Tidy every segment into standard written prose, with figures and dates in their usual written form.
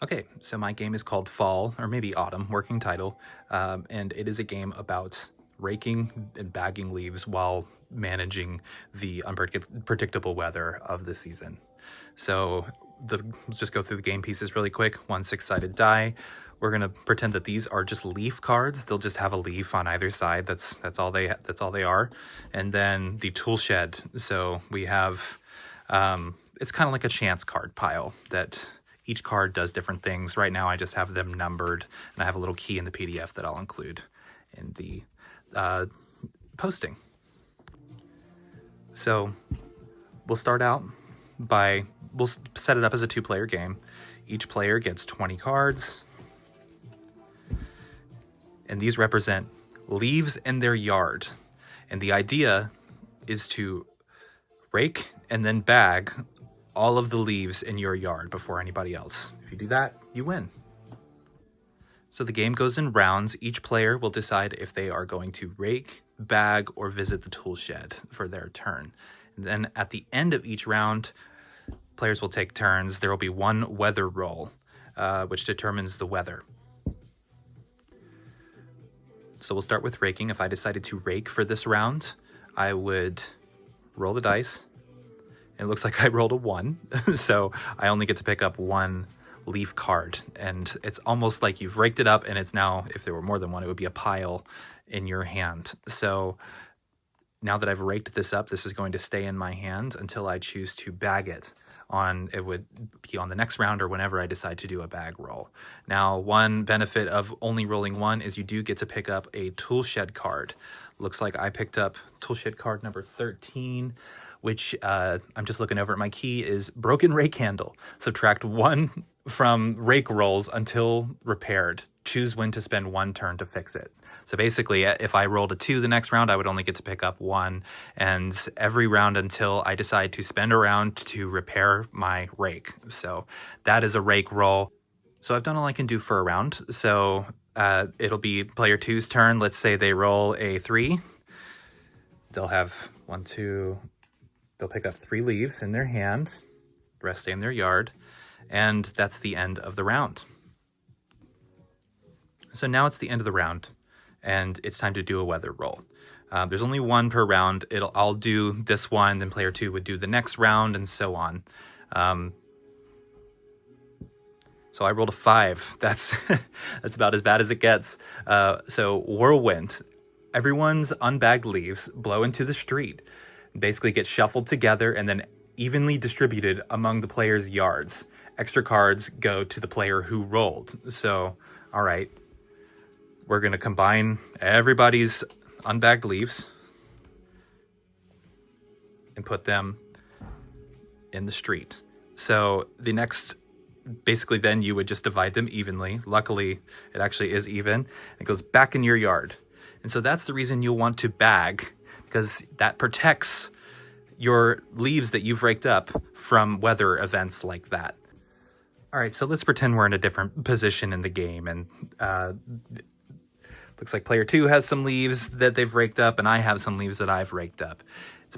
Okay, so my game is called Fall, or maybe Autumn, working title, and it is a game about raking and bagging leaves while managing the unpredictable weather of the season. So let's just go through the game pieces really quick. One six-sided die. We're gonna pretend that these are just leaf cards. They'll just have a leaf on either side. That's all they are. And then the tool shed. So we have it's kind of like a chance card pile that each card does different things. Right now I just have them numbered, and I have a little key in the PDF that I'll include in the posting. So we'll start out we'll set it up as a 2-player game. Each player gets 20 cards, and these represent leaves in their yard. And the idea is to rake and then bag all of the leaves in your yard before anybody else. If you do that, you win. So the game goes in rounds. Each player will decide if they are going to rake, bag, or visit the tool shed for their turn. And then at the end of each round, players will take turns. There will be one weather roll, which determines the weather. So we'll start with raking. If I decided to rake for this round, I would roll the dice. It looks like I rolled a 1, so I only get to pick up one leaf card. And it's almost like you've raked it up, and it's now, if there were more than one, it would be a pile in your hand. So now that I've raked this up, this is going to stay in my hand until I choose to bag it. It would be on the next round or whenever I decide to do a bag roll. Now, one benefit of only rolling 1 is you do get to pick up a tool shed card. Looks like I picked up tool shed card number 13, which I'm just looking over at my key, is broken rake handle. Subtract 1 from rake rolls until repaired. Choose when to spend 1 turn to fix it. So basically, if I rolled a 2 the next round, I would only get to pick up 1. And every round until I decide to spend a round to repair my rake. So that is a rake roll. So I've done all I can do for a round. So it'll be player 2's turn. Let's say they roll a 3. They'll have 1, 2... They'll pick up 3 leaves in their hand. The rest stay in their yard. And that's the end of the round. So now it's the end of the round, and it's time to do a weather roll. There's only 1 per round. I'll do this one, then player 2 would do the next round, and so on. So I rolled a 5. That's about as bad as it gets. So whirlwind. Everyone's unbagged leaves blow into the street, basically get shuffled together and then evenly distributed among the players' yards. Extra cards go to the player who rolled. So, all right, we're going to combine everybody's unbagged leaves and put them in the street. So the next, basically then you would just divide them evenly. Luckily, it actually is even. It goes back in your yard. And so that's the reason you'll want to bag, because that protects your leaves that you've raked up from weather events like that. All right, so let's pretend we're in a different position in the game, and looks like player 2 has some leaves that they've raked up, and I have some leaves that I've raked up. It's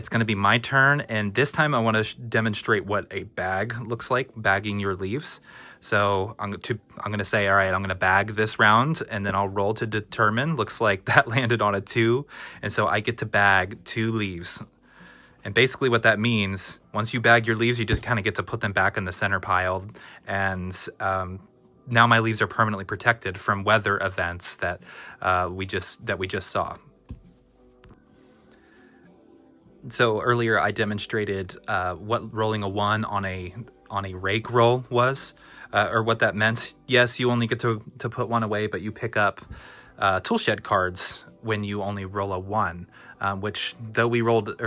going to be my turn, and this time I want to demonstrate what a bag looks like, bagging your leaves. So I'm going to say, all right, I'm going to bag this round, and then I'll roll to determine. Looks like that landed on a 2, and so I get to bag 2 leaves. And basically what that means, once you bag your leaves, you just kind of get to put them back in the center pile, and now my leaves are permanently protected from weather events that we just saw. So earlier I demonstrated what rolling a 1 on a rake roll was, or what that meant. Yes, you only get to put 1 away, but you pick up tool shed cards when you only roll a 1. Which, though we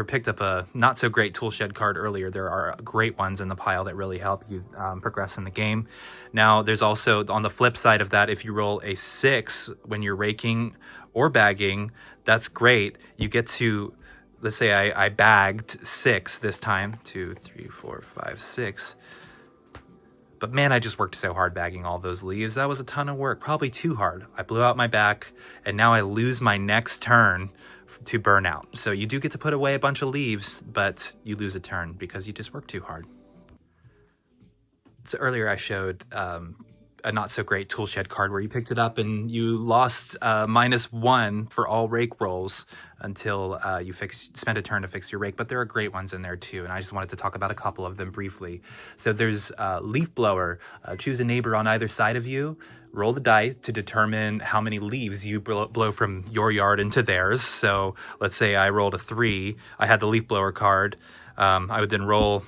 picked up a not so great tool shed card earlier, there are great ones in the pile that really help you progress in the game. Now, there's also, on the flip side of that, if you roll a 6 when you're raking or bagging, that's great. You get to, let's say I bagged 6 this time. 2, 3, 4, 5, 6. But man, I just worked so hard bagging all those leaves. That was a ton of work, probably too hard. I blew out my back, and now I lose my next turn to burn out. So you do get to put away a bunch of leaves, but you lose a turn because you just worked too hard. So earlier I showed a not so great tool shed card where you picked it up and you lost -1 for all rake rolls until you spent a turn to fix your rake. But there are great ones in there too, and I just wanted to talk about a couple of them briefly. So there's leaf blower. Choose a neighbor on either side of you. Roll the dice to determine how many leaves you blow from your yard into theirs. So let's say I rolled a 3. I had the leaf blower card. I would then roll.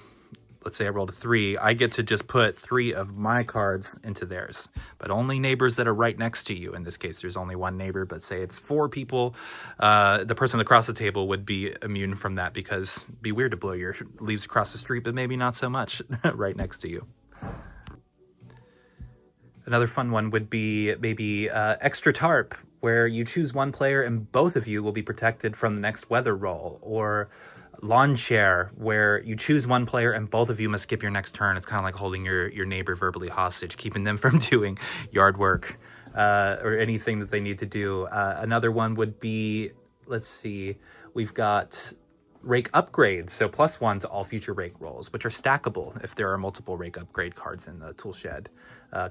Let's say I rolled a 3, I get to just put 3 of my cards into theirs, but only neighbors that are right next to you. In this case, there's only one neighbor, but say it's 4 people. The person across the table would be immune from that because it'd be weird to blow your leaves across the street, but maybe not so much right next to you. Another fun one would be maybe extra tarp, where you choose one player and both of you will be protected from the next weather roll, or lawn chair, where you choose one player and both of you must skip your next turn. It's kind of like holding your neighbor verbally hostage, keeping them from doing yard work or anything that they need to do. Another one would be, let's see, we've got rake upgrades, so +1 to all future rake rolls, which are stackable if there are multiple rake upgrade cards in the tool shed.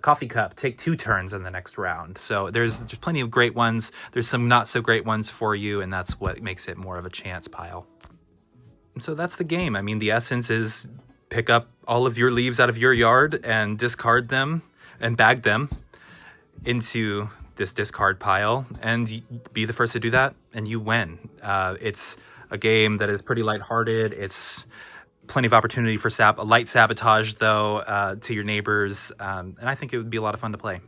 Coffee cup, take 2 turns in the next round. So there's plenty of great ones. There's some not so great ones for you, and that's what makes it more of a chance pile. And so that's the game. I mean, the essence is pick up all of your leaves out of your yard and discard them and bag them into this discard pile, and be the first to do that, and you win. It's a game that is pretty lighthearted. It's plenty of opportunity for light sabotage, though, to your neighbors, and I think it would be a lot of fun to play.